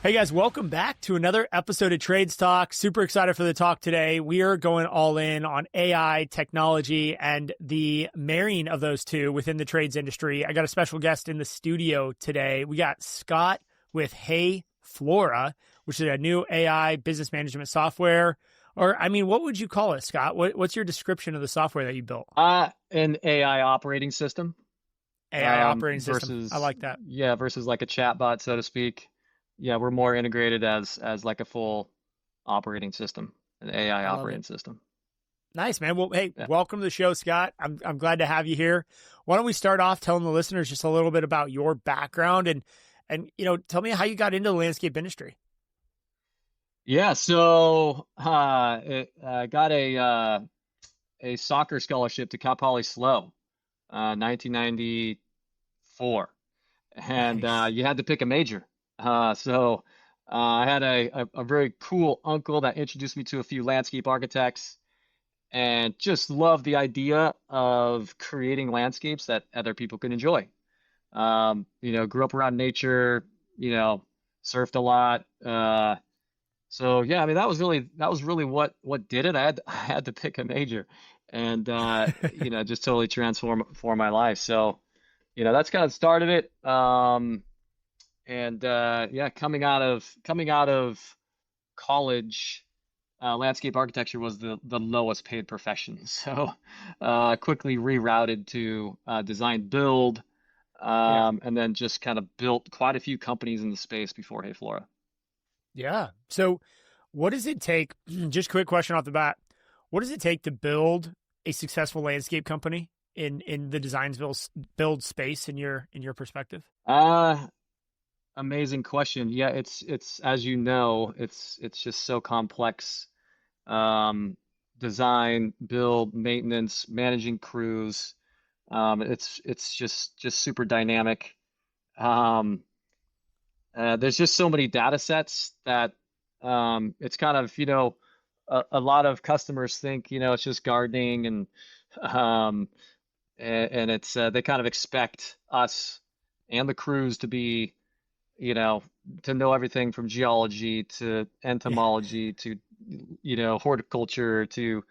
Hey guys, welcome back to another episode of Trades Talk. Super excited for the talk today. We are going all in on AI, technology, and the marrying of those two within the trades industry. I got a special guest in the studio today. We got Scott with Hey Flora, which is a new AI business management software. Or, I mean, what would you call it, Scott? What's your description of the software that you built? An AI operating system. AI operating system. Versus I like that. versus like a chatbot, so to speak. Yeah, we're more integrated as like a full operating system, an AI I love it. operating system. Nice, man. Well, hey, Yeah. welcome to the show, Scott. I'm glad to have you here. Why don't we start off telling the listeners just a little bit about your background and tell me how you got into the landscape industry. Yeah, so I got a soccer scholarship to Cal Poly SLO, 1994, and Nice. you had to pick a major. I had a very cool uncle that introduced me to a few landscape architects, and just loved the idea of creating landscapes that other people could enjoy. Grew up around nature, surfed a lot. So yeah, I mean that was really what did it. I had to pick a major, and just totally transform for my life. So that's kind of started it. And yeah, coming out of college, landscape architecture was the lowest paid profession. So quickly rerouted to design build, Yeah. and then just kind of built quite a few companies in the space before Hey Flora. Yeah. So what does it take? Just quick question off the bat. What does it take to build a successful landscape company in the designs build space in your perspective? Uh, Amazing question. Yeah, it's as you know, it's just so complex. Um, Design, build, maintenance, managing crews. It's just super dynamic. Um, there's just so many data sets that it's kind of, a lot of customers think, it's just gardening um, and it's they kind of expect us and the crews to be, you know, to know everything from geology to Yeah. entomology to, horticulture to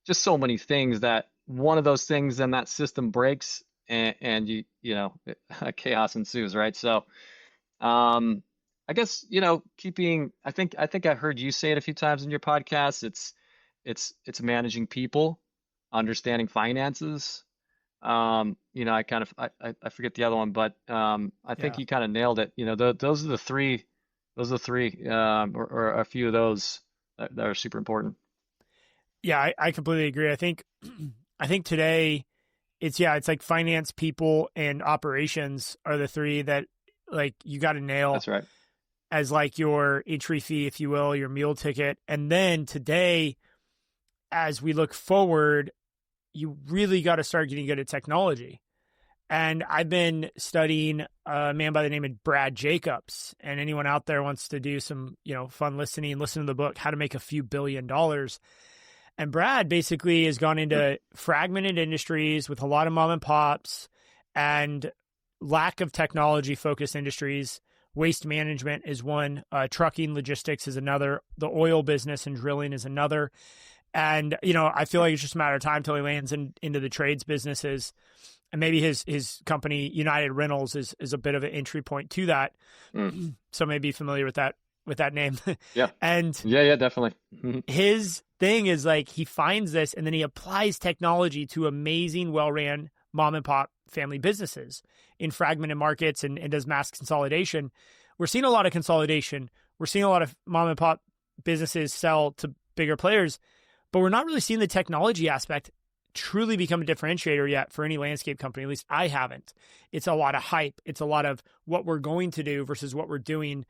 just so many things that one of those things in that system breaks and chaos ensues, right? So, um, I guess, I think I heard you say it a few times in your podcast. It's managing people, understanding finances. I kind of I forget the other one, but I think Yeah. you kind of nailed it. Those are the three, or a few of those that are super important. Yeah, I completely agree. I think I think today it's like finance, people, and operations are the three that like you got to nail That's right. as like your entry fee, if you will, your meal ticket. And then today, as we look forward, you really got to start getting good at technology. And I've been studying a man by the name of Brad Jacobs. And anyone out there wants to do some, fun listening, listen to the book, How to Make a Few $1 billion. And Brad basically has gone into fragmented industries with a lot of mom and pops and lack of technology focused industries. Waste management is one, trucking logistics is another, the oil business and drilling is another. And, I feel like it's just a matter of time till he lands into the trades businesses. And maybe his company, United Rentals, is a bit of an entry point to that. Mm. So maybe familiar with that name. Yeah. And Yeah, yeah, definitely. Mhm. his thing is like he finds this and then he applies technology to amazing, well-ran mom and pop family businesses in fragmented markets and does mass consolidation. We're seeing a lot of consolidation. We're seeing a lot of mom and pop businesses sell to bigger players, but we're not really seeing the technology aspect truly become a differentiator yet for any landscape company. At least I haven't. It's a lot of hype. It's a lot of what we're going to do versus what we're doing.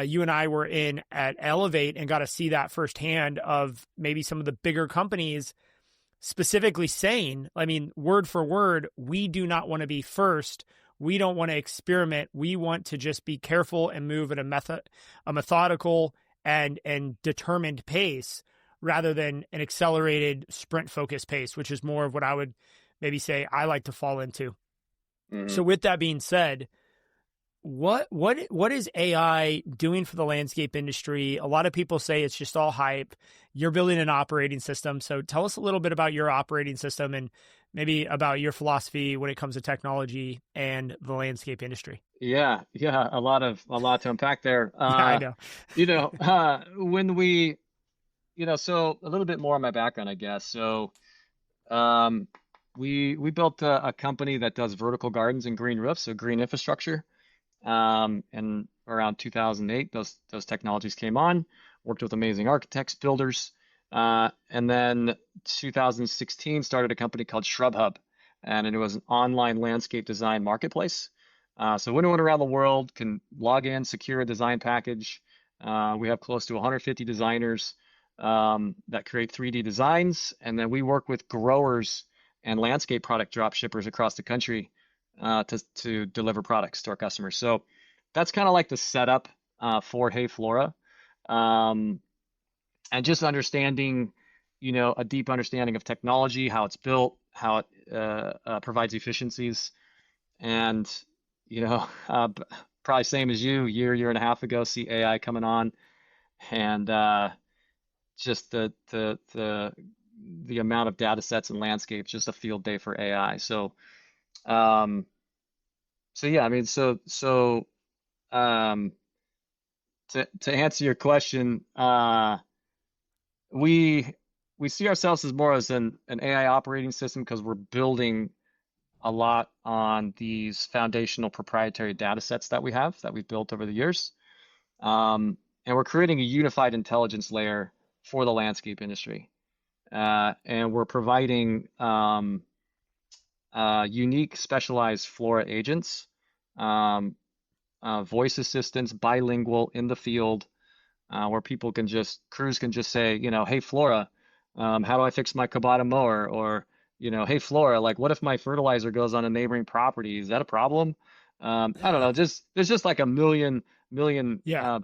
You and I were in at Elevate and got to see that firsthand of maybe some of the bigger companies specifically saying, I mean, word for word, we do not want to be first. We don't want to experiment. We want to just be careful and move at a methodical and determined pace rather than an accelerated sprint focused pace, which is more of what I would maybe say I like to fall into. Mhm. So with that being said, what is AI doing for the landscape industry? A lot of people say it's just all hype. You're building an operating system. So tell us a little bit about your operating system and maybe about your philosophy when it comes to technology and the landscape industry. Yeah, a lot to unpack there. Yeah, I know. When we, so a little bit more on my background, I guess. So, um, we built a company that does vertical gardens and green roofs, so green infrastructure. And around 2008, those technologies came on. Worked with amazing architects, builders, and then 2016 started a company called Shrub Hub, and it was an online landscape design marketplace. So anyone around the world can log in, secure a design package. We have close to 150 designers that create 3D designs, and then we work with growers and landscape product drop shippers across the country to deliver products to our customers. So that's kind of like the setup for Hey Flora, um, and just understanding, a deep understanding of technology, how it's built, how it provides efficiencies, and probably same as you, year and a half ago, see AI coming on, and just the amount of data sets and landscapes, just a field day for AI. Um, so yeah, I mean, um, to answer your question, we we see ourselves as more as an AI operating system because we're building a lot on these foundational proprietary data sets that we've built over the years. And we're creating a unified intelligence layer for the landscape industry. And we're providing unique specialized Flora agents, um, voice assistants, bilingual in the field, where crews can just say, hey Flora, how do I fix my Kubota mower? Or, hey Flora, like what if my fertilizer goes on a neighboring property? Is that a problem? I don't know. There's just like a million Yeah.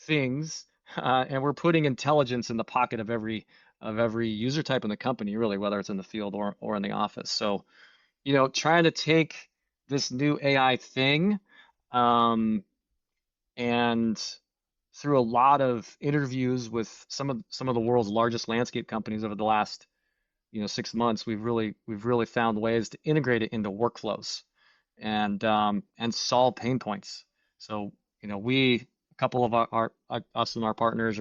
things, and we're putting intelligence in the pocket of every user type in the company, really, whether it's in the field or in the office. So, trying to take this new AI thing, um, and through a lot of interviews with some of the world's largest landscape companies over the last 6 months, we've really found ways to integrate it into workflows and solve pain points. So a couple of us and our partners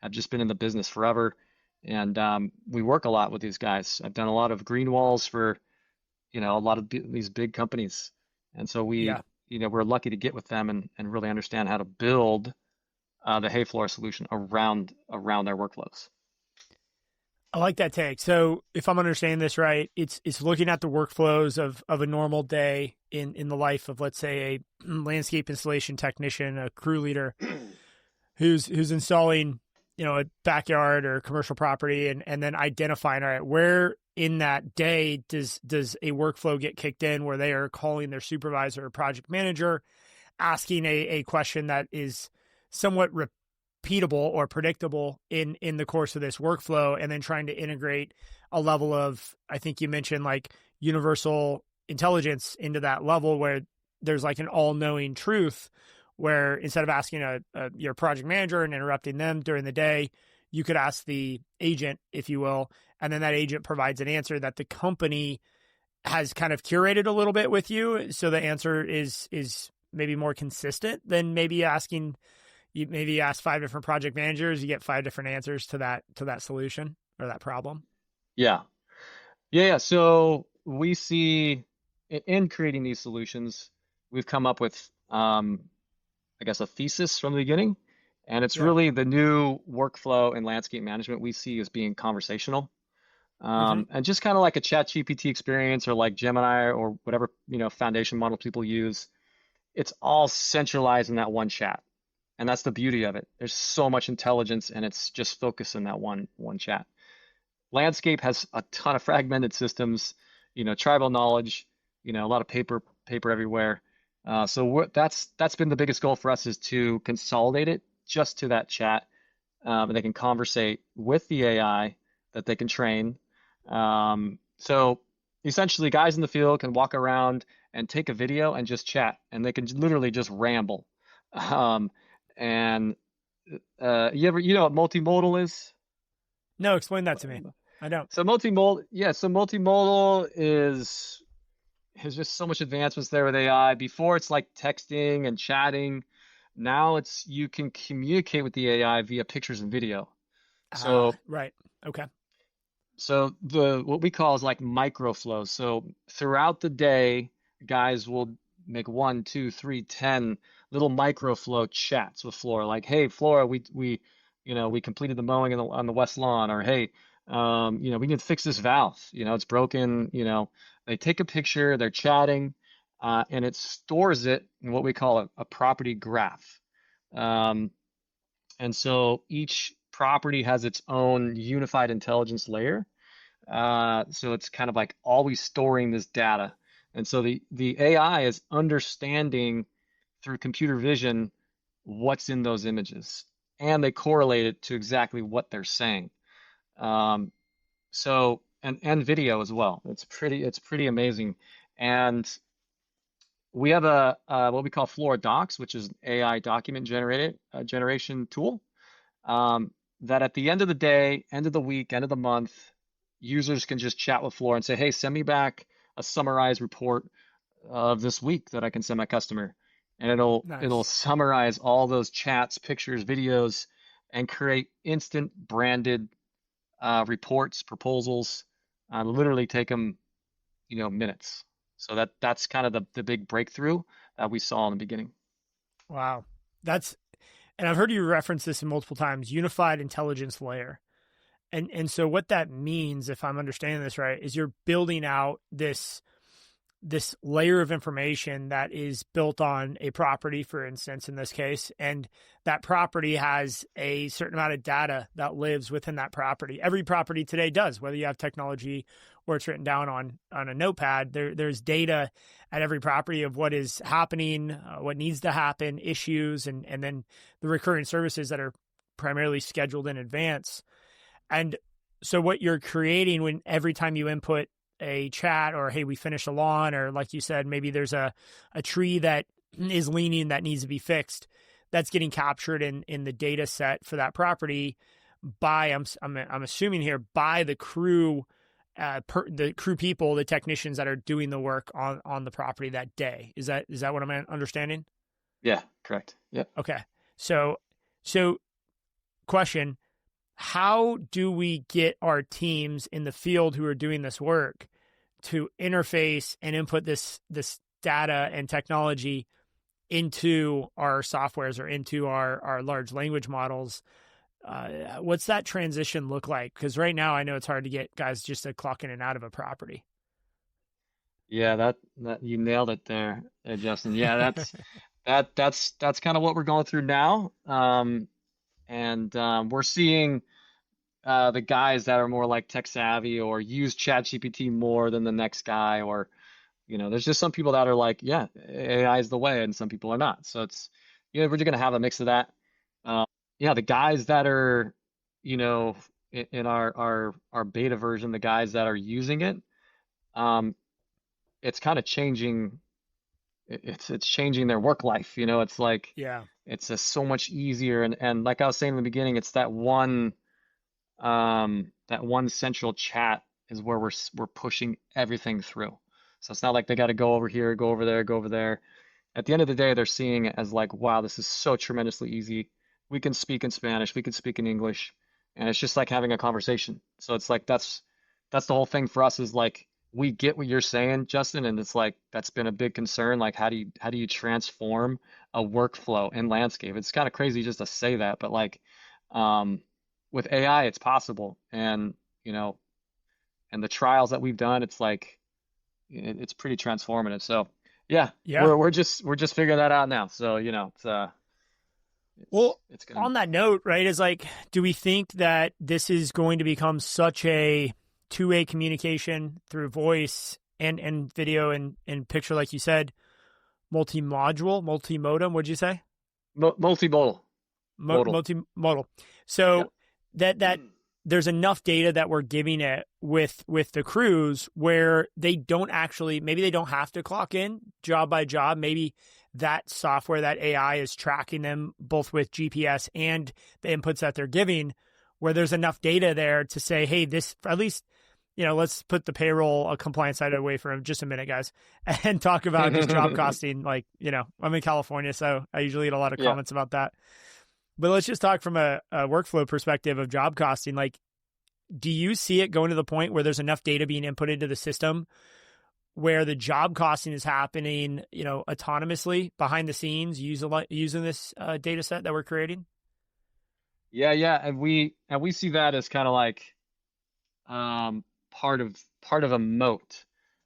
have just been in the business forever, and we work a lot with these guys. I've done a lot of green walls for a lot of these big companies, and so Yeah. we're lucky to get with them and really understand how to build the Hey Flora solution around their workflows. I like that take. So if I'm understanding this right, it's looking at the workflows of a normal day in the life of, let's say, a landscape installation technician, a crew leader who's installing, a backyard or commercial property, and then identifying, all right, where in that day does a workflow get kicked in where they are calling their supervisor or project manager, asking a question that is somewhat repeatable or predictable in the course of this workflow, and then trying to integrate a level of, I think you mentioned, like universal intelligence into that level where there's like an all-knowing truth, where instead of asking your project manager and interrupting them during the day, you could ask the agent, if you will, and then that agent provides an answer that the company has kind of curated a little bit with you, so the answer is maybe more consistent than maybe asking. You maybe ask 5 different project managers, you get 5 different answers to that solution or that problem. Yeah. Yeah. So we see in creating these solutions, we've come up with, I guess, a thesis from the beginning. And it's Yeah. really the new workflow in landscape management we see as being conversational. Mm-hmm. And just kind of like a chat GPT experience or like Gemini or whatever, foundation model people use. It's all centralized in that one chat. And that's the beauty of it. There's so much intelligence and it's just focused in that one chat. Landscape has a ton of fragmented systems, tribal knowledge, a lot of paper everywhere. That's been the biggest goal for us, is to consolidate it just to that chat, and they can conversate with the AI that they can train. So essentially, guys in the field can walk around and take a video and just chat, and they can literally just ramble. Um, and you know what multimodal is? No, explain that to me. I don't. So multimodal is has just so much advancements there with AI. Before it's like texting and chatting. Now it's you can communicate with the AI via pictures and video. Ah, So right. Okay. the what we call is like microflows. So throughout the day, guys will make 1, 2, 3, 10 little microflow chats with Flora. Like, hey, Flora, we completed the mowing on the west lawn, or hey, we need to fix this valve. It's broken. They take a picture, they're chatting, and it stores it in what we call a property graph. Um, and so each property has its own unified intelligence layer. So it's kind of like always storing this data. And so the AI is understanding through computer vision what's in those images, and they correlate it to exactly what they're saying. Um, and video as well. It's pretty amazing. And we have a what we call Flora Docs, which is an AI document generation tool. Um, that at the end of the day, end of the week, end of the month, users can just chat with Flora and say, "Hey, send me back a summarized report of this week that I can send my customer," and it'll Nice. summarize all those chats, pictures, videos, and create instant branded reports, proposals. Literally take them, minutes. So that's kind of the big breakthrough that we saw in the beginning. Wow. That's and I've heard you reference this in multiple times, unified intelligence layer. And so what that means, if I'm understanding this right, is you're building out this layer of information that is built on a property, for instance, in this case, and that property has a certain amount of data that lives within that property. Every property today does, whether you have technology or it's written down on a notepad. There's data at every property of what is happening, what needs to happen, issues, and then the recurring services that are primarily scheduled in advance. And so what you're creating when every time you input a chat, or hey, we finished a lawn, or like you said, maybe there's a tree that is leaning that needs to be fixed, that's getting captured in the data set for that property by I'm assuming here by the crew, the crew people, the technicians that are doing the work on the property that day. Is that what I'm understanding? Yeah, correct. Yep. Okay. So question, how do we get our teams in the field who are doing this work to interface and input this data and technology into our softwares or into our large language models? What's that transition look like? Because right now I know it's hard to get guys just to clock in and out of a property. Yeah, that you nailed it there, Justin. Yeah, that's kind of what we're going through now. And we're seeing the guys that are more like tech savvy or use ChatGPT more than the next guy, or there's just some people that are like, yeah, AI is the way, and some people are not. So it's we're just gonna have a mix of that. Yeah, the guys that are you know in our beta version, the guys that are using it, um, it's kind of changing. It's changing their work life. It's like Yeah. it's just so much easier, and like I was saying in the beginning, it's that one central chat is where we're pushing everything through. So it's not like they got to go over here, go over there, go over there. At the end of the day, they're seeing it as like, wow, this is so tremendously easy. We can speak in Spanish, we can speak in English, and it's just like having a conversation. So it's like that's the whole thing for us, is like we get what you're saying, Justin, and it's like that's been a big concern. Like how do you transform a workflow in landscape? It's kind of crazy just to say that, but like um with AI, it's possible. And the trials that we've done, it's like it's pretty transformative. So yeah, Yeah. we're just figuring that out now. So Well, it's gonna. on that note, right, is like, do we think that this is going to become such a two-way communication through voice and video and picture, like you said, multimodem, what'd you say? Multimodal. Modal. Multimodal. Yep. So that there's enough data that we're giving it with the crews where they don't actually, maybe they don't have to clock in job by job. Maybe that software, that AI is tracking them both with GPS and the inputs that they're giving, where there's enough data there to say, hey, this, at least, let's put the payroll compliance side away for just a minute, guys, and talk about just job costing. Like, I'm in California, so I usually get a lot of comments about that. But let's just talk from a workflow perspective of job costing. Like, do you see it going to the point where there's enough data being input into the system where the job costing is happening, autonomously behind the scenes using this data set that we're creating? Yeah. And we see that as kind of like part of a moat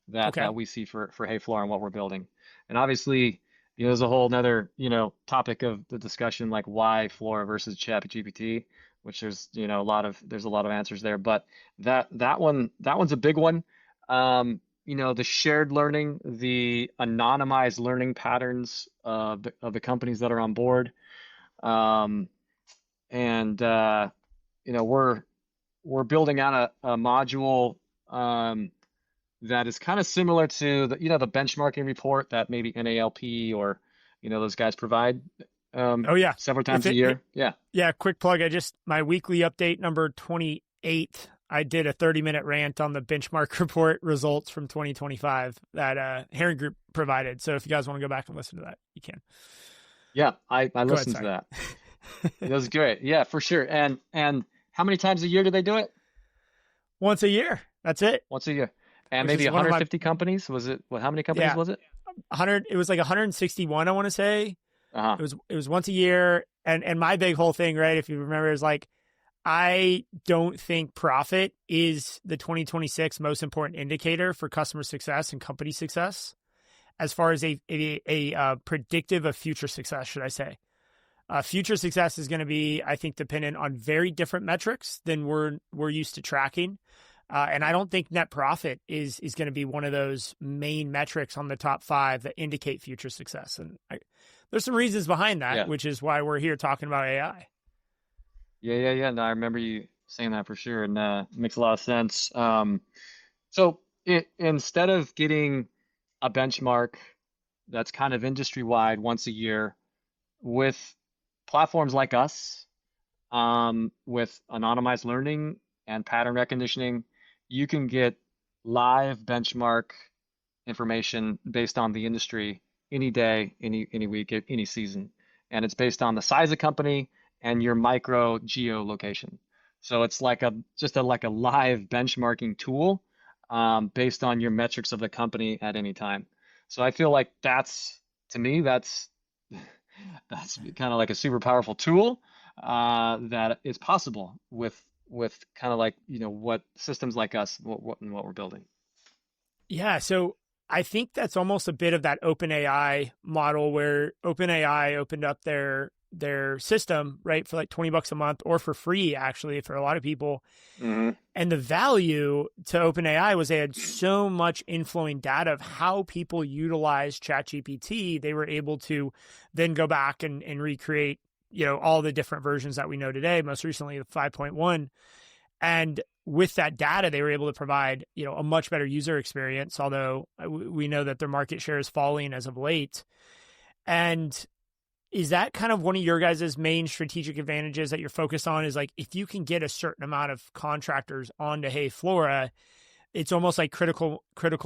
that we see for Hey Flora and what we're building. And obviously, there's a whole nother, topic of the discussion, like why Flora versus ChatGPT, which there's a lot of answers there. But that one's a big one. The shared learning, the anonymized learning patterns of the companies that are on board. We're building out a module that is kind of similar to the benchmarking report that maybe NALP or those guys provide several times a year. Yeah, quick plug. My weekly update number 28, I did a 30-minute rant on the benchmark report results from 2025 that Heron Group provided. So if you guys want to go back and listen to that, you can. Yeah, I listened to that. It was great. Yeah, for sure. And how many times a year do they do it? Once a year. That's it. Once a year. And maybe 150 companies? Was it? How many companies was it? 100. It was like 161, I want to say. Uh-huh. It was once a year. And my big whole thing, right, if you remember, is like, I don't think profit is the 2026 most important indicator for customer success and company success, as far as a predictive of future success, should I say. Future success is going to be, I think, dependent on very different metrics than we're used to tracking. And I don't think net profit is going to be one of those main metrics on the top 5 that indicate future success. And there's some reasons behind that, which is why we're here talking about AI. Yeah. No, I remember you saying that for sure, and it makes a lot of sense. So instead of getting a benchmark that's kind of industry-wide once a year, with platforms like us, with anonymized learning and pattern recognition, you can get live benchmark information based on the industry any day, any week, any season. And it's based on the size of company and your micro geolocation. So it's like a live benchmarking tool based on your metrics of the company at any time. So I feel like that's kind of like a super powerful tool that is possible with kind of like, what systems like us, what we're building. Yeah. So I think that's almost a bit of that OpenAI model, where OpenAI opened up their system, right, for like $20 a month, or for free, actually, for a lot of people. Mm-hmm. And the value to OpenAI was they had so much inflowing data of how people utilize ChatGPT. They were able to then go back and recreate, all the different versions that we know today, most recently the 5.1. And with that data, they were able to provide, a much better user experience, although we know that their market share is falling as of late. And is that kind of one of your guys' main strategic advantages that you're focused on, is like, if you can get a certain amount of contractors onto Hey Flora, it's almost like critical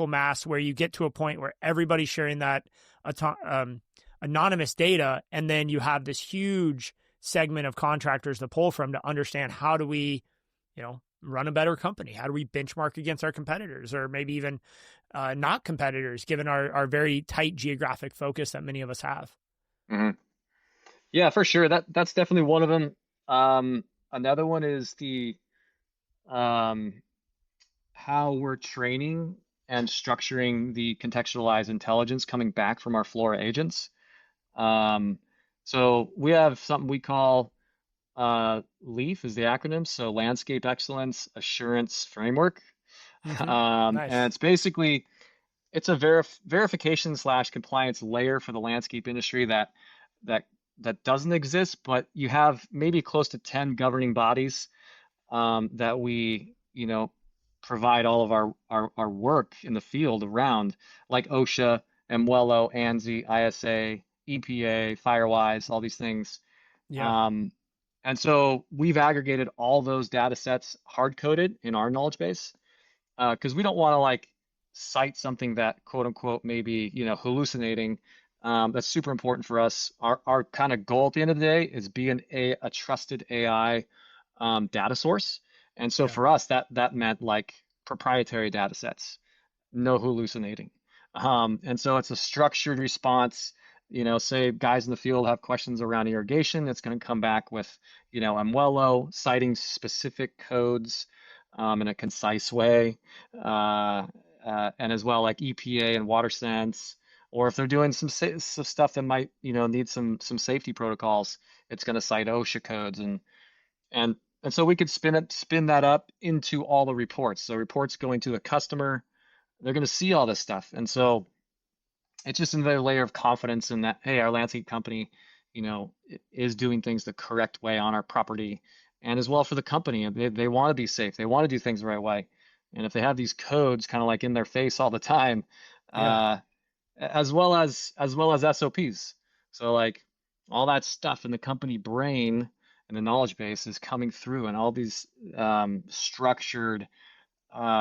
mass, where you get to a point where everybody's sharing that anonymous data, and then you have this huge segment of contractors to pull from to understand, how do we, run a better company? How do we benchmark against our competitors, or maybe even not competitors, given our very tight geographic focus that many of us have? Mm-hmm. Yeah, for sure. That's definitely one of them. Another one is the how we're training and structuring the contextualized intelligence coming back from our Flora agents. So we have something we call LEAF is the acronym. So Landscape Excellence Assurance Framework. Mm-hmm. Nice. And it's basically, it's a verification / compliance layer for the landscape industry that doesn't exist, but you have maybe close to 10 governing bodies that we, provide all of our work in the field around, like OSHA, MWELO, ANSI, ISA, EPA, Firewise, all these things. Yeah. Um, and so we've aggregated all those data sets hard coded in our knowledge base, because we don't want to like cite something that quote unquote maybe hallucinating. That's super important for us. Our kind of goal at the end of the day is being a trusted AI data source. And so Yeah. for us, that meant like proprietary data sets, no hallucinating. And so it's a structured response. Say guys in the field have questions around irrigation, it's going to come back with, MWELO citing specific codes in a concise way, uh, and as well like EPA and water sense. Or if they're doing some stuff that might, need some safety protocols, it's going to cite OSHA codes and and so we could spin that up into all the reports. So reports going to a customer, they're going to see all this stuff. And so it's just another layer of confidence in that, hey, our landscape company, is doing things the correct way on our property. And as well for the company, they want to be safe. They want to do things the right way. And if they have these codes kind of like in their face all the time, Yeah. uh, as well as SOPs. So like all that stuff in the company brain and the knowledge base is coming through, and all these structured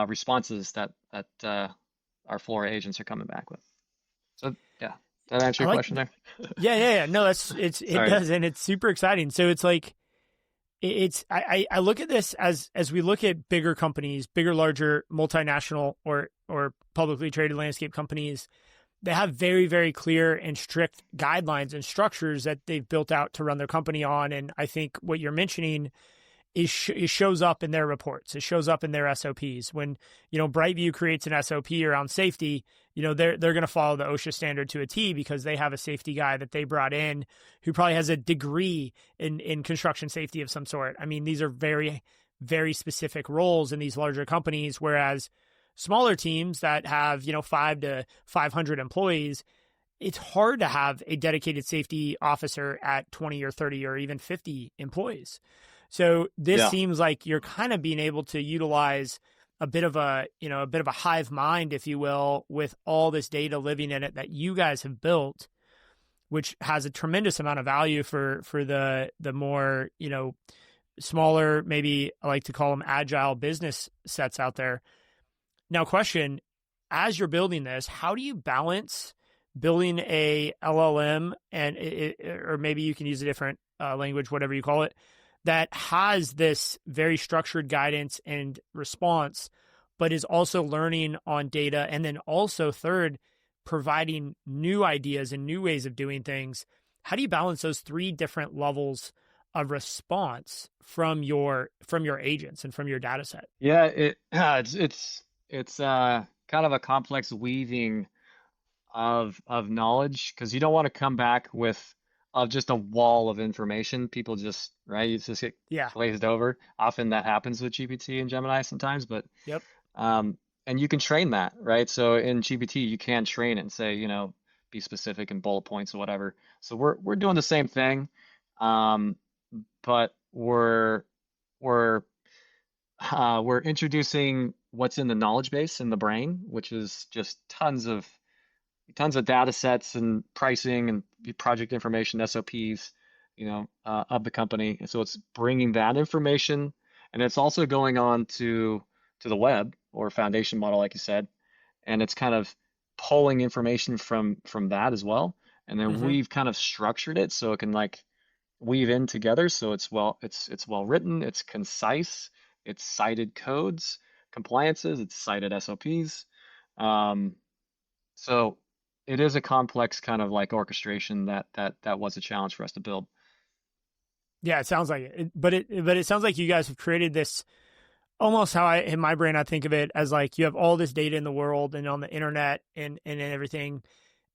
responses that our Flora agents are coming back with. So yeah, did that answer I your like, question there? yeah. No, it Sorry. does. And it's super exciting. So it's like, I look at this as we look at bigger companies, bigger, larger, multinational or publicly traded landscape companies. They have very, very clear and strict guidelines and structures that they've built out to run their company on. And I think what you're mentioning it shows up in their reports. It shows up in their SOPs. When, Brightview creates an SOP around safety, they're going to follow the OSHA standard to a T because they have a safety guy that they brought in who probably has a degree in construction safety of some sort. I mean, these are very, very specific roles in these larger companies, whereas smaller teams that have, 5 to 500 employees, it's hard to have a dedicated safety officer at 20 or 30 or even 50 employees. So this Yeah. seems like you're kind of being able to utilize a bit of a hive mind, if you will, with all this data living in it that you guys have built, which has a tremendous amount of value for the more, smaller, maybe I like to call them agile business sets out there. Now, question, as you're building this, how do you balance building a LLM or maybe you can use a different language, whatever you call it, that has this very structured guidance and response, but is also learning on data. And then also third, providing new ideas and new ways of doing things. How do you balance those three different levels of response from your agents and from your data set? Yeah, it's kind of a complex weaving of knowledge, because you don't want to come back with just a wall of information. People just, right, you just get Yeah. glazed over. Often that happens with GPT and Gemini sometimes, but Yep. and you can train that, right? So in GPT you can train it and say, be specific in bullet points or whatever. So we're doing the same thing, um, but we're we're introducing what's in the knowledge base in the brain, which is just tons of data sets and pricing and project information, SOPs, of the company. And so it's bringing that information, and it's also going on to the web or foundation model, like you said, and it's kind of pulling information from that as well. And then Mm-hmm. we've kind of structured it so it can like weave in together. So it's well written, it's concise, it's cited codes, compliances, it's cited SOPs. Um, so it is a complex kind of like orchestration that was a challenge for us to build. Yeah, it sounds like it. But it sounds like you guys have created this almost how in my brain, I think of it as like you have all this data in the world and on the internet and everything.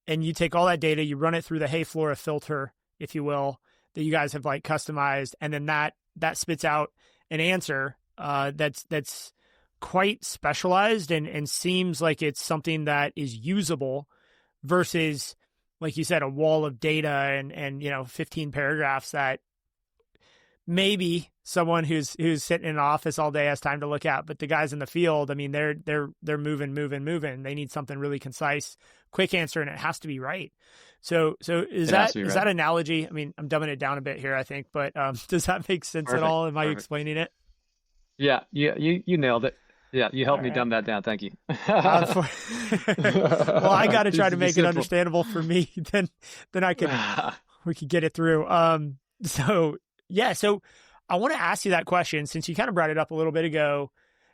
And you take all that data, you run it through the Hey Flora filter, if you will, that you guys have like customized. And then that spits out an answer that's quite specialized and seems like it's something that is usable versus, like you said, a wall of data and 15 paragraphs that maybe someone who's sitting in an office all day has time to look at, but the guys in the field, I mean, they're moving. They need something really concise, quick answer, and it has to be right. So is It has that to be is right. that analogy? I mean, I'm dumbing it down a bit here, I think, but does that make sense at Perfect. all? Am I Perfect. explaining it? Yeah, you nailed it. Yeah, you All helped me right. dumb that down. Thank you. For well, I got to try Just to to be make it simple. understandable for me. Then we could get it through. So yeah, so I want to ask you that question since you kind of brought it up a little bit ago.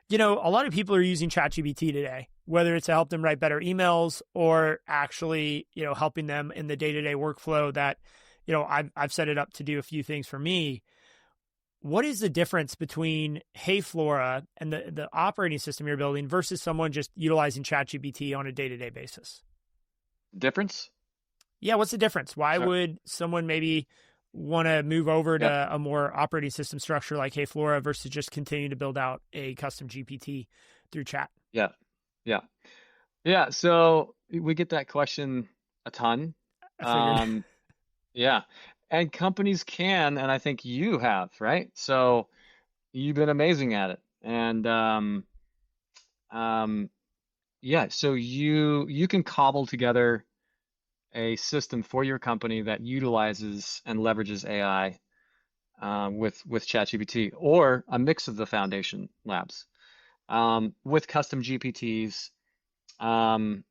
You know, a lot of people are using ChatGPT today, whether it's to help them write better emails or actually, helping them in the day-to-day workflow that, I've set it up to do a few things for me. What is the difference between Hey Flora and the operating system you're building versus someone just utilizing ChatGPT on a day-to-day basis? Difference? Yeah, what's the difference? Why Sure. would someone maybe want to move over Yep. to a more operating system structure like Hey Flora versus just continue to build out a custom GPT through chat? Yeah. Yeah. Yeah. So we get that question a ton. I figured. Um, yeah. And companies can, and I think you have, right? So you've been amazing at it. And um, yeah, so you can cobble together a system for your company that utilizes and leverages AI with ChatGPT or a mix of the foundation labs with custom GPTs. Um,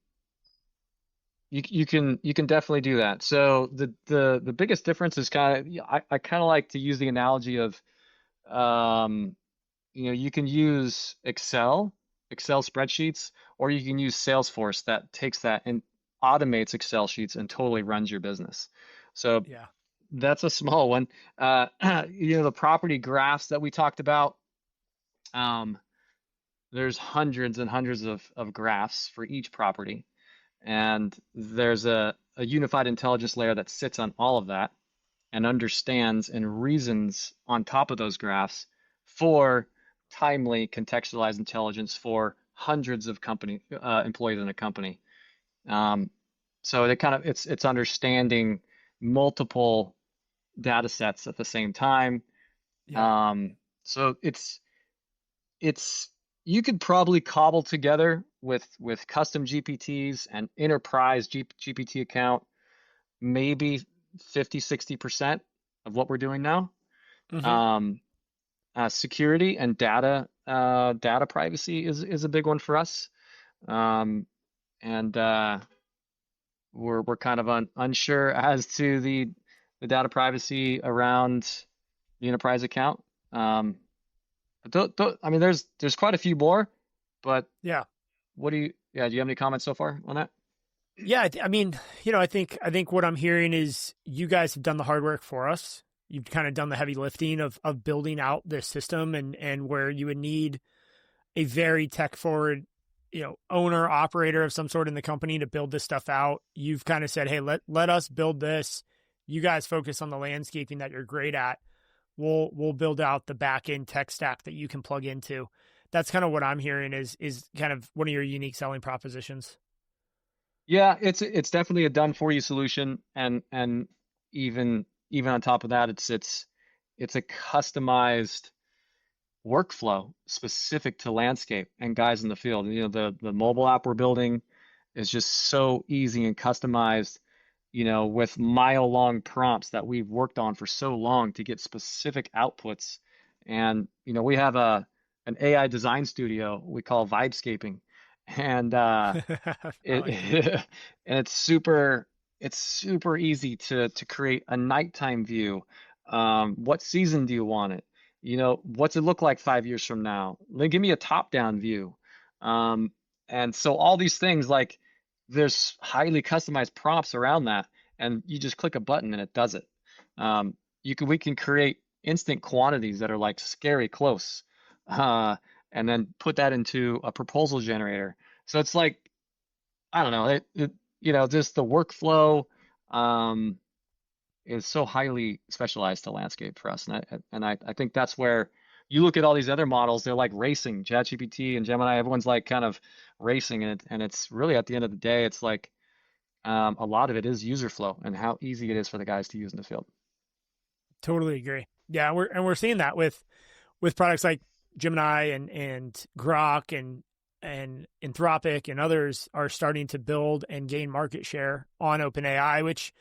you can definitely do that. So the biggest difference is I kind of like to use the analogy of um, you can use Excel spreadsheets, or you can use Salesforce that takes that and automates Excel sheets and totally runs your business. So Yeah. that's a small one. Uh, the property graphs that we talked about, um, there's hundreds and hundreds of graphs for each property. And there's a unified intelligence layer that sits on all of that and understands and reasons on top of those graphs for timely contextualized intelligence for hundreds of company employees in a company. Um, so it's understanding multiple data sets at the same time. Yeah. Um, so it's you could probably cobble together with custom GPTs and enterprise GPT account maybe 50-60% of what we're doing now. Hmm. Um, security and data privacy is a big one for us. Um, and we're kind of unsure as to the data privacy around the enterprise account. But I mean, there's quite a few more, but Yeah. do you have any comments so far on that? Yeah. I mean, I think what I'm hearing is you guys have done the hard work for us. You've kind of done the heavy lifting of building out this system and where you would need a very tech forward, owner operator of some sort in the company to build this stuff out. You've kind of said, hey, let us build this. You guys focus on the landscaping that you're great at. We'll build out the back end tech stack that you can plug into. That's kind of what I'm hearing is kind of one of your unique selling propositions. Yeah, it's definitely a done for you solution, and even on top of that, it's a customized workflow specific to landscape and guys in the field. The mobile app we're building is just so easy and customized, with mile-long prompts that we've worked on for so long to get specific outputs. And we have an AI design studio we call Vibescaping, and I like it. it and it's super easy to create a nighttime view. What season do you want it? What's it look like 5 years from now? Then give me a top-down view. Um, and so all these things, like, there's highly customized prompts around that, and you just click a button and it does it. We can create instant quantities that are like scary close, uh, and then put that into a proposal generator. So it's like, I don't know, just the workflow um, is so highly specialized to landscape for us, and I think that's where you look at all these other models. They're like racing. ChatGPT and Gemini, everyone's like kind of racing, and it's really, at the end of the day, it's like a lot of it is user flow and how easy it is for the guys to use in the field. Totally agree. Yeah, we're seeing that with products like Gemini and Grok and Anthropic and others are starting to build and gain market share on OpenAI, which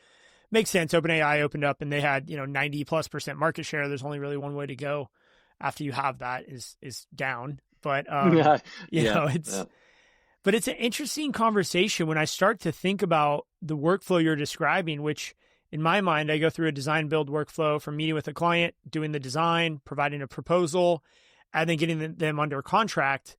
makes sense. OpenAI opened up and they had 90+% market share. There's only really one way to go after you have that is down. But Yeah, it's but it's an interesting conversation when I start to think about the workflow you're describing, which in my mind, I go through a design build workflow from meeting with a client, doing the design, providing a proposal, and then getting them under contract.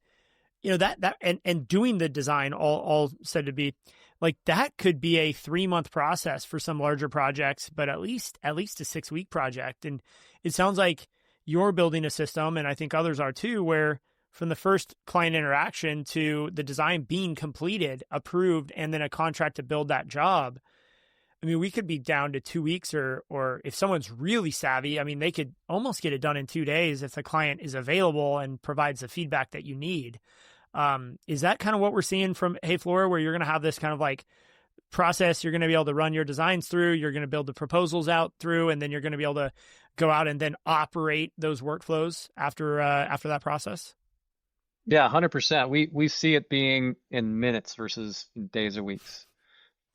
And doing the design all said to be like that could be a 3-month process for some larger projects, but at least a 6-week project. And it sounds like you're building a system, and I think others are too, where from the first client interaction to the design being completed, approved, and then a contract to build that job. I mean, we could be down to 2 weeks or if someone's really savvy, I mean, they could almost get it done in 2 days if the client is available and provides the feedback that you need. Is that kind of what we're seeing from Hey Flora, where you're going to have this kind of like process you're going to be able to run your designs through, you're going to build the proposals out through, and then you're going to be able to go out and then operate those workflows after that process? Yeah, 100%. We see it being in minutes versus in days or weeks.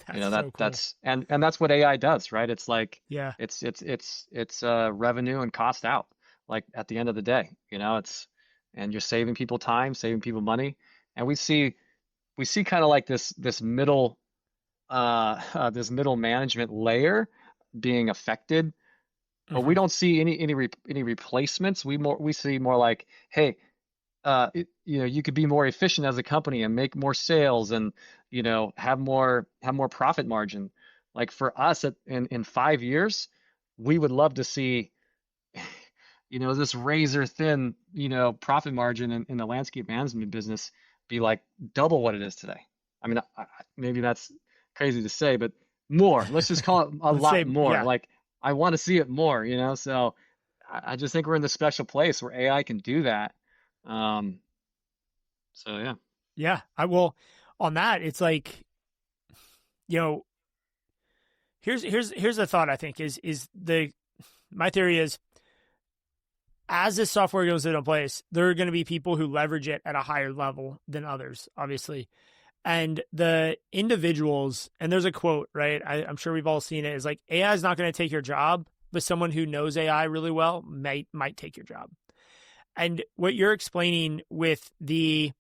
That's so cool. That's and that's what AI does, right? It's like Yeah. it's revenue and cost out. Like at the end of the day, and you're saving people time, saving people money, and we see kind of like this middle this middle management layer being affected, but we don't see any replacements. We see more like, hey, you could be more efficient as a company and make more sales and have more profit margin. Like for us in 5 years, we would love to see this razor thin profit margin in the landscape management business be like double what it is today. I mean, maybe that's crazy to say, but more. Let's just call it a lot more. Yeah. Like I want to see it more. So I just think we're in this special place where AI can do that. So yeah. Yeah. I will on that. It's like, here's a thought I think is my theory is as this software goes into place, there are going to be people who leverage it at a higher level than others, obviously. And the individuals, and there's a quote, right? I'm sure we've all seen it, is like AI is not going to take your job, but someone who knows AI really well might take your job. And what you're explaining with the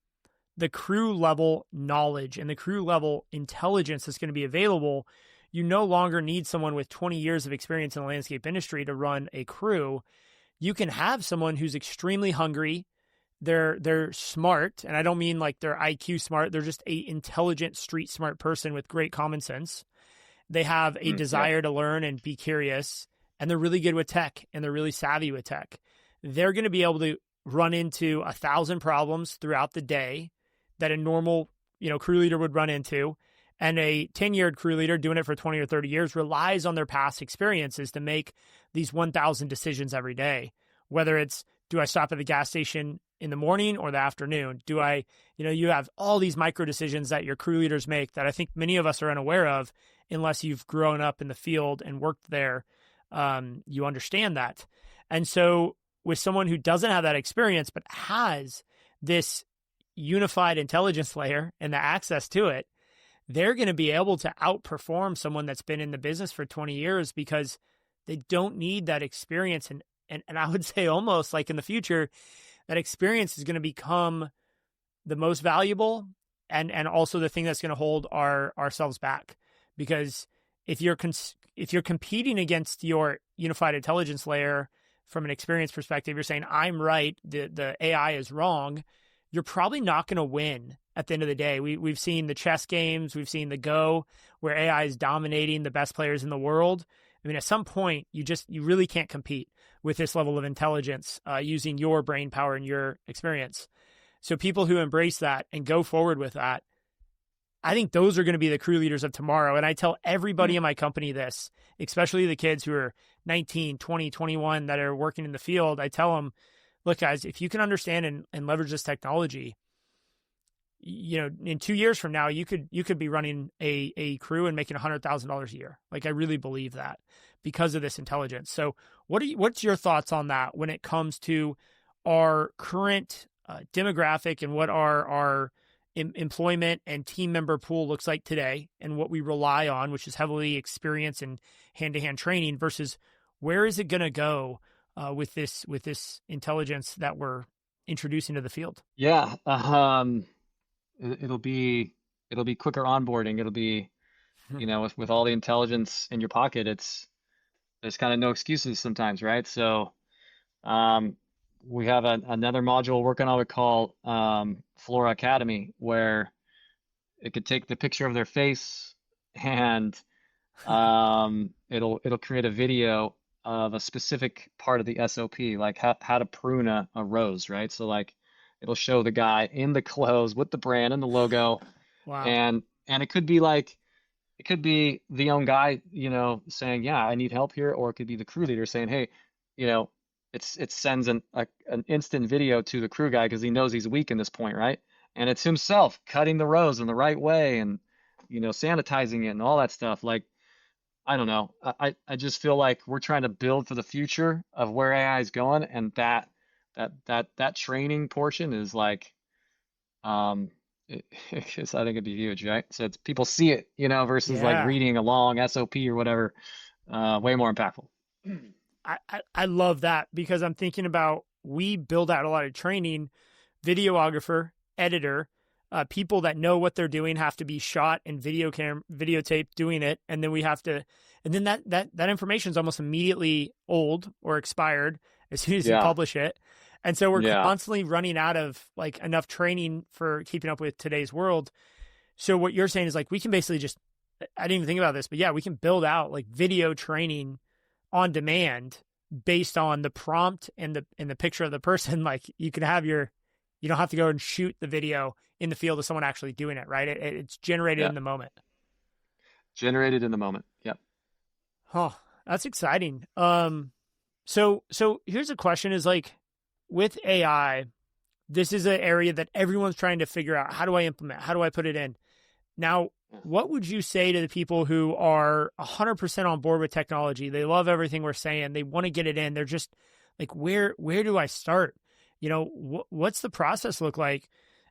crew level knowledge and the crew level intelligence that's going to be available, you no longer need someone with 20 years of experience in the landscape industry to run a crew. You can have someone who's extremely hungry. They're smart, and I don't mean like they're IQ smart. They're just a intelligent, street smart person with great common sense. They have a desire to learn and be curious, and they're really good with tech, and they're really savvy with tech. They're going to be able to run into 1,000 problems throughout the day that a normal, crew leader would run into. And a tenured crew leader doing it for 20 or 30 years relies on their past experiences to make these 1,000 decisions every day. Whether it's, do I stop at the gas station in the morning or the afternoon? Do I, you have all these micro decisions that your crew leaders make that I think many of us are unaware of unless you've grown up in the field and worked there. You understand that. And so with someone who doesn't have that experience, but has this unified intelligence layer and the access to it, they're going to be able to outperform someone that's been in the business for 20 years because they don't need that experience. And I would say almost like in the future, that experience is going to become the most valuable and also the thing that's going to hold ourselves back. Because if you're competing against your unified intelligence layer from an experience perspective, you're saying, I'm right, the AI is wrong, you're probably not going to win at the end of the day. We've seen the chess games, we've seen the Go, where AI is dominating the best players in the world. I mean, at some point, you really can't compete with this level of intelligence using your brain power and your experience. So people who embrace that and go forward with that, I think those are going to be the crew leaders of tomorrow. And I tell everybody in my company this, especially the kids who are 19, 20, 21 that are working in the field. I tell them, look, guys, if you can understand and leverage this technology, in 2 years from now, you could be running a crew and making $100,000 a year. Like, I really believe that because of this intelligence. So what's your thoughts on that when it comes to our current demographic and what our employment and team member pool looks like today, and what we rely on, which is heavily experience and hand-to-hand training, versus where is it going to go with this intelligence that we're introducing to the field? Yeah. It'll be quicker onboarding. It'll be, with all the intelligence in your pocket, there's kind of no excuses sometimes, right? So we have another module working on we call Flora Academy, where it could take the picture of their face and it'll create a video of a specific part of the SOP, like how to prune a rose, right? So like it'll show the guy in the clothes with the brand and the logo. Wow. And it could be the young guy, saying, yeah, I need help here, or it could be the crew leader saying, hey, it sends an instant video to the crew guy because he knows he's weak in this point, right? And it's himself cutting the rose in the right way and sanitizing it and all that stuff. Like, I don't know. I just feel like we're trying to build for the future of where AI is going, and that training portion is like, I think it'd be huge, right? So it's people see it, versus like reading a long SOP or whatever. Way more impactful. I love that, because I'm thinking about, we build out a lot of training, videographer, editor, people that know what they're doing have to be shot and videotape doing it. And then that information is almost immediately old or expired as soon as you publish it. And so we're constantly running out of like enough training for keeping up with today's world. So what you're saying is like, we can basically just, I didn't even think about this, but yeah, we can build out like video training on demand based on the prompt and the picture of the person. Like, you can have you don't have to go and shoot the video in the field of someone actually doing it, right? It's generated in the moment. Generated in the moment. Yep. Oh, that's exciting. So here's a question, is like, with AI, this is an area that everyone's trying to figure out. How do I implement? How do I put it in? Now, what would you say to the people who are 100% on board with technology? They love everything we're saying. They want to get it in. They're just like, where do I start? What's the process look like?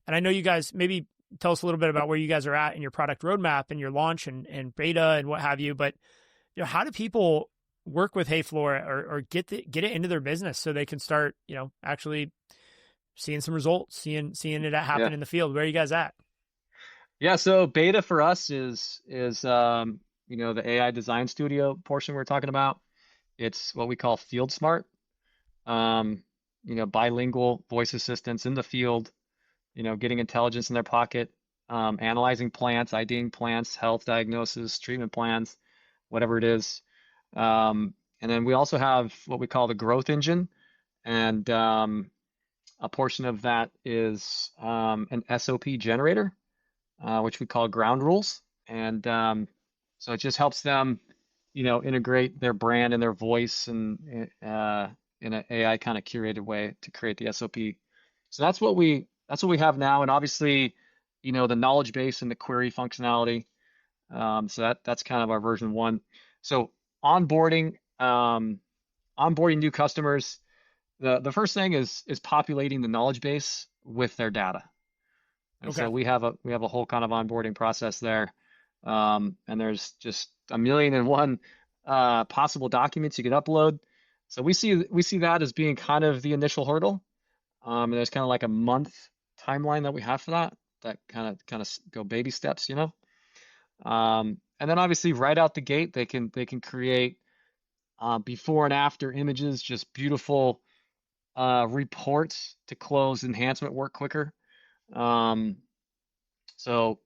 And I know you guys, maybe tell us a little bit about where you guys are at in your product roadmap and your launch and beta and what have you. But how do people work with Hey Flora or get it into their business so they can start, actually seeing some results, seeing it happen in the field? Where are you guys at? Yeah, so beta for us is the AI design studio portion we're talking about. It's what we call Field Smart. Bilingual voice assistants in the field, getting intelligence in their pocket, analyzing plants, IDing plants, health diagnosis, treatment plans, whatever it is. And then we also have what we call the growth engine, and a portion of that is an SOP generator, which we call ground rules. And so it just helps them, integrate their brand and their voice and in an AI kind of curated way to create the SOP. So that's what we have now. And obviously, the knowledge base and the query functionality. So that's kind of our version 1. So onboarding new customers, the first thing is populating the knowledge base with their data. And so we have a whole kind of onboarding process there. And there's just 1,000,001 possible documents you could upload. So we see that as being kind of the initial hurdle. And there's kind of like a month timeline that we have for that kind of go baby steps, and then obviously right out the gate, they can create before and after images, just beautiful reports to close enhancement work quicker. So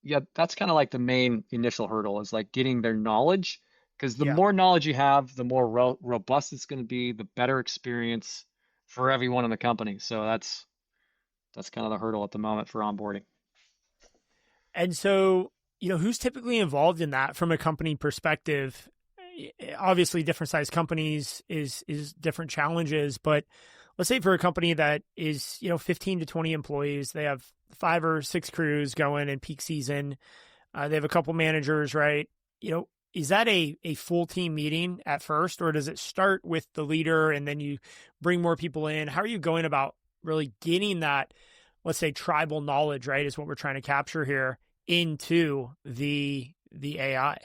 yeah, that's kind of like the main initial hurdle, is like getting their knowledge, because the more knowledge you have, the more robust it's going to be, the better experience for everyone in the company. So that's kind of the hurdle at the moment for onboarding. And so, who's typically involved in that from a company perspective? Obviously, different size companies is different challenges, but let's say for a company that is, 15 to 20 employees, they have 5 or 6 crews going in peak season. They have a couple managers, right? Is that a full team meeting at first, or does it start with the leader and then you bring more people in? How are you going about really getting that, let's say, tribal knowledge, right, is what we're trying to capture here, into the AI?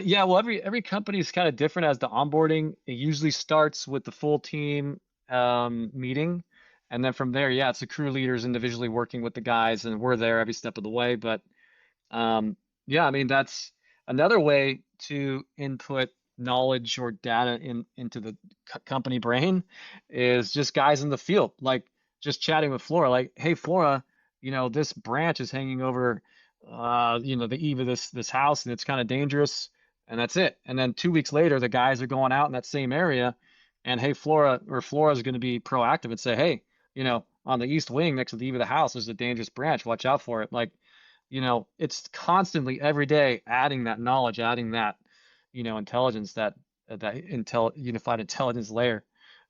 Yeah, well, every company is kind of different as the onboarding. It usually starts with the full team meeting, and then from there, yeah, it's the crew leaders individually working with the guys, and we're there every step of the way. But yeah, I mean, that's another way to input knowledge or data into the company brain, is just guys in the field, like just chatting with Flora, like, hey, Flora, this branch is hanging over, the eave of this house, and it's kind of dangerous, and that's it. And then 2 weeks later, the guys are going out in that same area, and hey, Flora is going to be proactive and say, hey, on the east wing next to the eave of the house, there's a dangerous branch. Watch out for it. Like, it's constantly every day adding that knowledge, adding that, intelligence, that unified intelligence layer.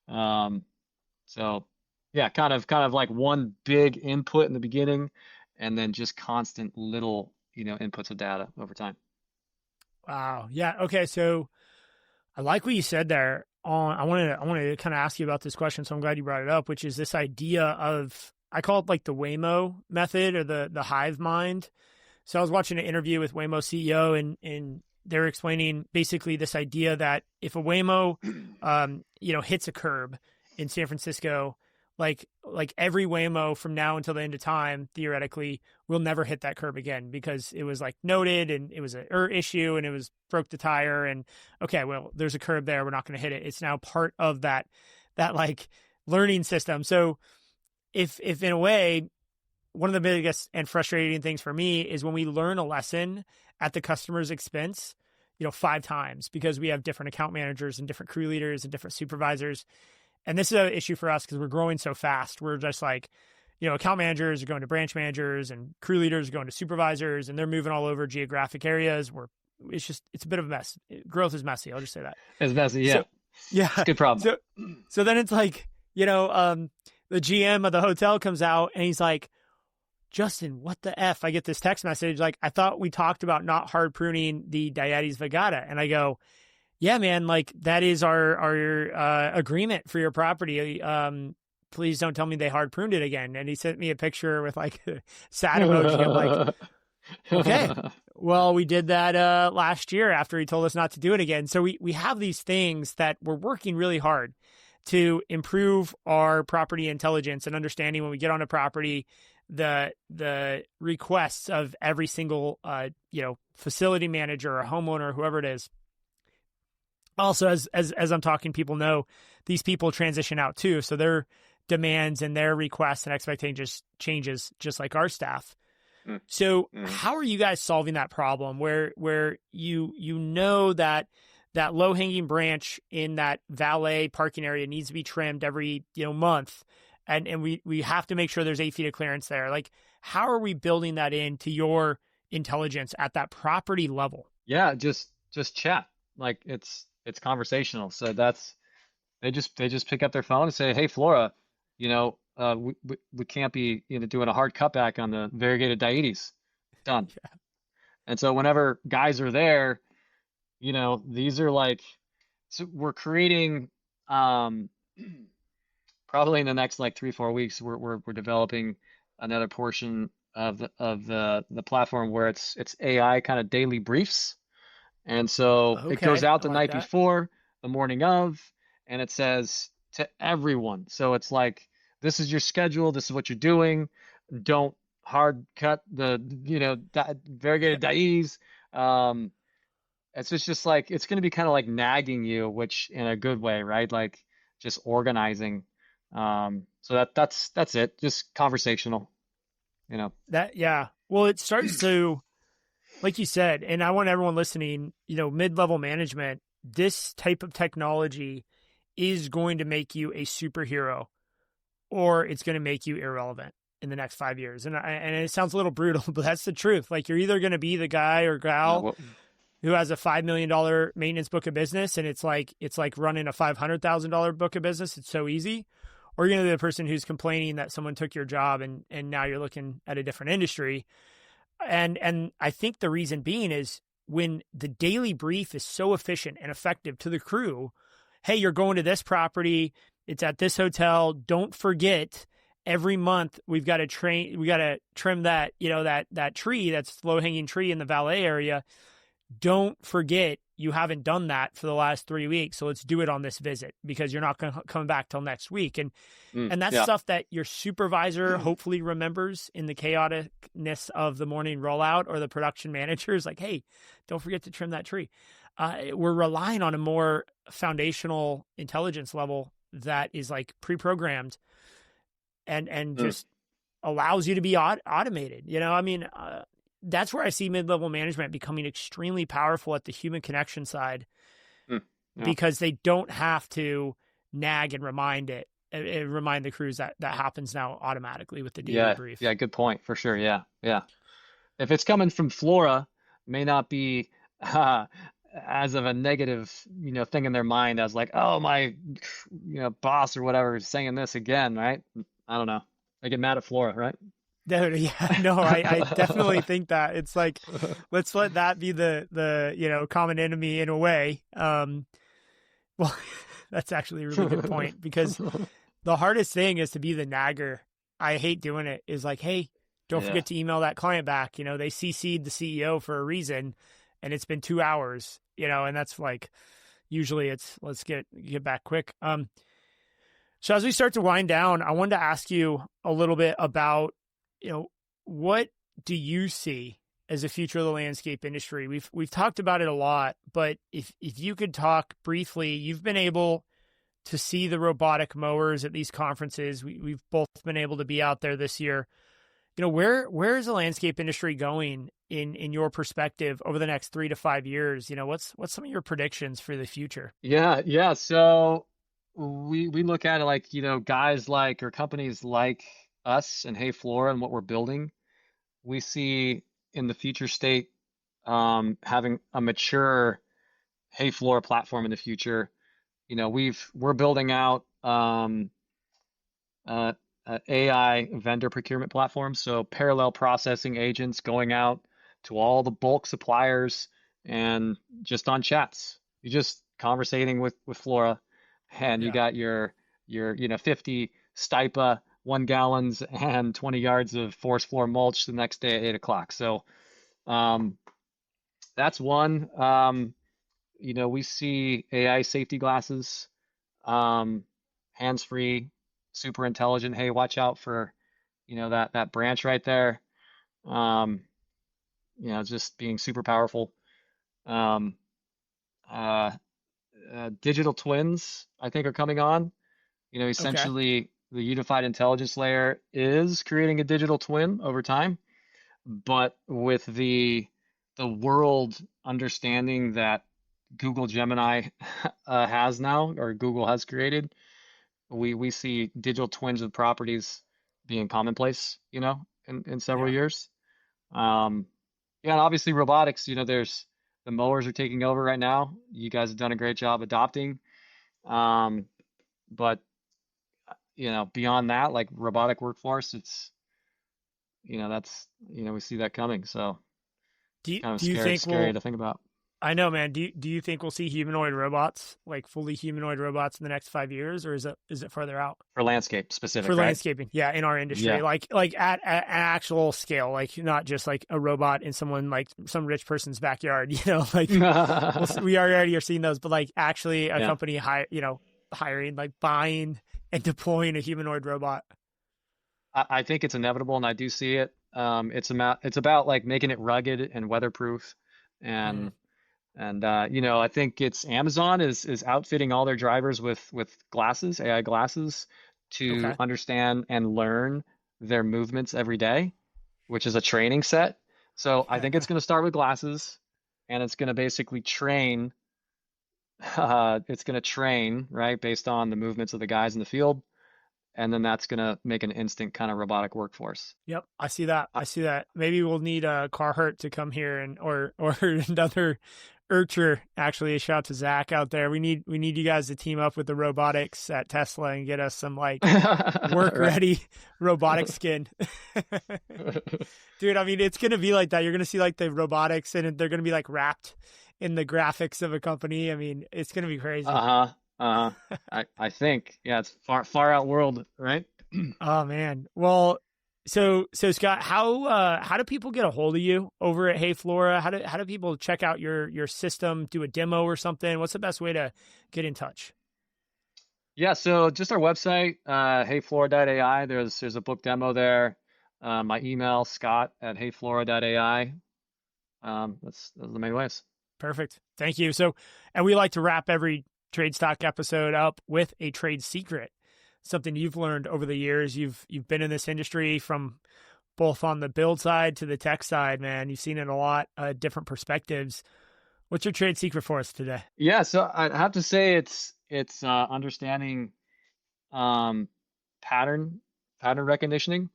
So yeah, kind of like one big input in the beginning, and then just constant little, inputs of data over time. Wow. Yeah. Okay. So I like what you said there. I wanted to kind of ask you about this question, so I'm glad you brought it up, which is this idea of, I call it like the Waymo method, or the hive mind. So I was watching an interview with Waymo CEO, and they're explaining basically this idea that if a Waymo, hits a curb in San Francisco, like every Waymo from now until the end of time, theoretically, will never hit that curb again, because it was like noted, and it was an issue, and it was broke the tire, and okay, well, there's a curb there, we're not going to hit it. It's now part of that like learning system. So if in a way, one of the biggest and frustrating things for me is when we learn a lesson at the customer's expense, 5 times, because we have different account managers and different crew leaders and different supervisors. And this is an issue for us because we're growing so fast. We're just like, account managers are going to branch managers, and crew leaders are going to supervisors, and they're moving all over geographic areas where it's a bit of a mess. Growth is messy. I'll just say that. It's messy. Yeah. So, yeah. It's a good problem. So then it's like, the GM of the hotel comes out and he's like, Justin, what the F? I get this text message like, I thought we talked about not hard pruning the Diates Vagata. And I go, yeah, man, like that is our agreement for your property. Please don't tell me they hard pruned it again. And he sent me a picture with like a sad emoji. I'm like, okay, well, we did that last year after he told us not to do it again. So we have these things that we're working really hard to improve our property intelligence and understanding when we get on a property, the requests of every single facility manager or homeowner, whoever it is. Also, as I'm talking, people know these people transition out too, so their demands and their requests and expectations changes just like our staff. So how are you guys solving that problem where you know that low hanging branch in that valet parking area needs to be trimmed every month, and we have to make sure there's 8 feet of clearance there? Like, how are we building that into your intelligence at that property level? Yeah, just chat. Like it's conversational. So they just pick up their phone and say, hey, Flora, we can't be doing a hard cutback on the variegated Diates. Done. Yeah. And so whenever guys are there, these are like, so we're creating probably in the next like 3-4 weeks, we're developing another portion of the platform where it's AI kind of daily briefs. And so it goes out the night before, the morning of, and it says to everyone. So it's like, this is your schedule. This is what you're doing. Don't hard cut the, variegated Diates. It's just like, it's going to be kind of like nagging you, which in a good way, right? Like just organizing. So that's it. Just conversational, Yeah. Well, it starts to, like you said, and I want everyone listening, mid-level management, this type of technology is going to make you a superhero, or it's going to make you irrelevant in the next 5 years. And it sounds a little brutal, but that's the truth. Like, you're either going to be the guy or gal who has a $5 million maintenance book of business, and it's like running a $500,000 book of business. It's so easy. or you're going to be the person who's complaining that someone took your job and now you're looking at a different industry. And I think the reason being is when the daily brief is so efficient and effective to the crew, hey, you're going to this property, it's at this hotel, don't forget every month we got to trim that, that tree, that's low hanging tree in the valet area. Don't forget you haven't done that for the last 3 weeks. So let's do it on this visit because you're not going to come back till next week. And that's stuff that your supervisor hopefully remembers in the chaoticness of the morning rollout, or the production manager is like, hey, don't forget to trim that tree. We're relying on a more foundational intelligence level that is like pre-programmed and just allows you to be automated. That's where I see mid-level management becoming extremely powerful at the human connection side, because they don't have to nag and remind the crews that happens now automatically with the daily brief. Yeah, good point for sure. Yeah. If it's coming from Flora, may not be as of a negative, thing in their mind as like, oh, my, boss or whatever is saying this again, right? I don't know. I get mad at Flora, right? Dude, yeah, no, I definitely think that it's like, let's let that be the common enemy in a way. Well, that's actually a really good point, because the hardest thing is to be the nagger. I hate doing it. Is like, hey, don't forget to email that client back. They CC'd the CEO for a reason, and it's been 2 hours. And that's like, usually it's let's get back quick. So as we start to wind down, I wanted to ask you a little bit about, what do you see as the future of the landscape industry? We've talked about it a lot, but if you could talk briefly, you've been able to see the robotic mowers at these conferences. We've both been able to be out there this year. Where is the landscape industry going in your perspective over the next 3 to 5 years? What's some of your predictions for the future? Yeah. So we look at it like, guys like, or companies like us and Hey Flora and what we're building, we see in the future state having a mature Hey Flora platform in the future. We're building out AI vendor procurement platform, so parallel processing agents going out to all the bulk suppliers and just on chats. You just conversating with Flora, and you got your 50 Stipa 1 gallons and 20 yards of forest floor mulch the next day at 8 o'clock. So that's one. We see AI safety glasses, hands-free, super intelligent. Hey, watch out for, that branch right there. Just being super powerful. Digital twins, I think, are coming on. Essentially the unified intelligence layer is creating a digital twin over time, but with the world understanding that Google Gemini has now, or Google has created, we see digital twins of properties being commonplace, in several years. And obviously robotics, there's the mowers are taking over right now. You guys have done a great job adopting. But beyond that, like robotic workforce, it's, that's, we see that coming. So kind of scary to think about. I know, man. Do you think we'll see humanoid robots, like fully humanoid robots, in the next 5 years, or is it further out? For landscape specific, for right? landscaping, yeah, in our industry, like at an actual scale, like not just like a robot in someone like some rich person's backyard, like we already are seeing those, but like actually a company hiring, like buying and deploying a humanoid robot. I think it's inevitable, and I do see it. It's about like making it rugged and weatherproof, and I think it's Amazon is outfitting all their drivers with glasses, AI glasses, to understand and learn their movements every day, which is a training set. So I think it's going to start with glasses, and it's going to basically train. It's going to train, right, based on the movements of the guys in the field. And then that's going to make an instant kind of robotic workforce. Yep. I see that. Maybe we'll need Carhartt to come here or another Urcher, actually, a shout out to Zach out there. We need you guys to team up with the robotics at Tesla and get us some like work ready robotic skin. Dude, I mean, it's gonna be like that. You're gonna see like the robotics and they're gonna be like wrapped in the graphics of a company. I mean, it's gonna be crazy. I think, yeah, it's far out world, right? Oh man. Well, so Scott, how do people get a hold of you over at Hey Flora? How do people check out your system, do a demo or something? What's the best way to get in touch? Yeah, so just our website, heyflora.ai. There's a book demo there. My email, scott@heyflora.ai. Those are the main ways. Perfect. Thank you. So, and we like to wrap every Trade Stock episode up with a trade secret. Something you've learned over the years. You've been in this industry from both on the build side to the tech side, man. You've seen it a lot, different perspectives. What's your trade secret for us today? Yeah, so I have to say it's understanding pattern recognition,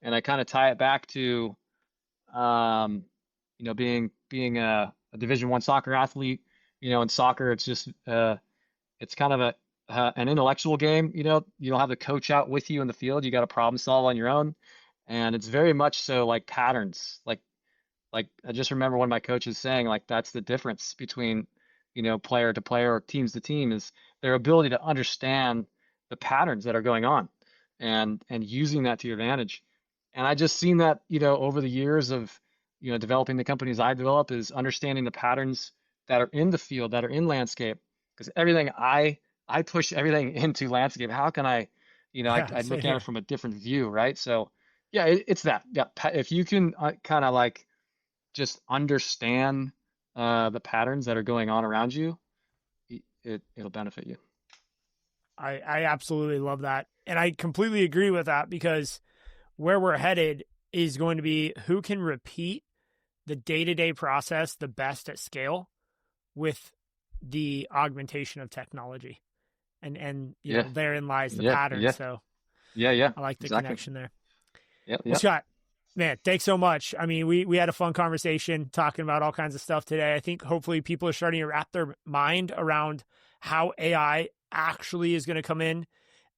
and I kind of tie it back to being a Division I soccer athlete. In soccer, it's just it's kind of an intellectual game. You don't have the coach out with you in the field. You got to problem solve on your own, and it's very much so like patterns. Like I just remember one of my coaches saying, like, that's the difference between player to player or teams to team, is their ability to understand the patterns that are going on and using that to your advantage. And I just seen that over the years of developing the companies I develop, is understanding the patterns that are in the field, that are in landscape, because everything I push everything into landscape. How can I look at it from a different view, right? So yeah, it's that. Yeah, if you can kind of like just understand the patterns that are going on around you, it'll benefit you. I absolutely love that. And I completely agree with that, because where we're headed is going to be who can repeat the day-to-day process the best at scale with the augmentation of technology. And therein lies the pattern. Yeah. So yeah, I like the exactly. connection there. Yeah. Well, Scott, man, thanks so much. I mean, we had a fun conversation talking about all kinds of stuff today. I think hopefully people are starting to wrap their mind around how AI actually is going to come in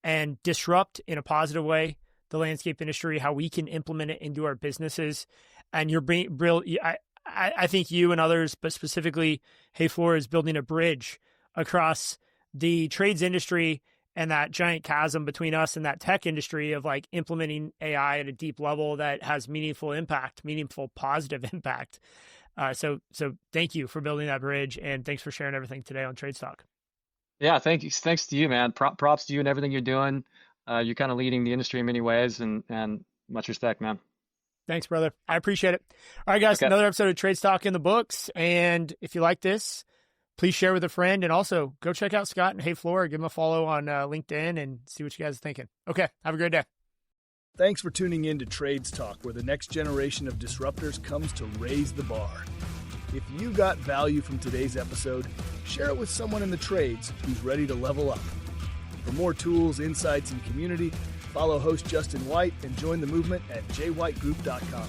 and disrupt in a positive way the landscape industry, how we can implement it into our businesses. And you're brilliant. I think you and others, but specifically Hey Flora, is building a bridge across the trades industry and that giant chasm between us and that tech industry of like implementing AI at a deep level that has meaningful positive impact. So thank you for building that bridge, and thanks for sharing everything today on Trade Stock. Yeah, thanks to you, man. Props to you and everything you're doing. You're kind of leading the industry in many ways, and much respect, man. Thanks, brother. I appreciate it. All right, guys, Another episode of Trade Stock in the books. And if you like this, please share with a friend, and also go check out Scott and Hey Flora. Give them a follow on LinkedIn and see what you guys are thinking. Okay, have a great day. Thanks for tuning in to Trades Talk, where the next generation of disruptors comes to raise the bar. If you got value from today's episode, share it with someone in the trades who's ready to level up. For more tools, insights, and community, follow host Justin White and join the movement at jwhitegroup.com.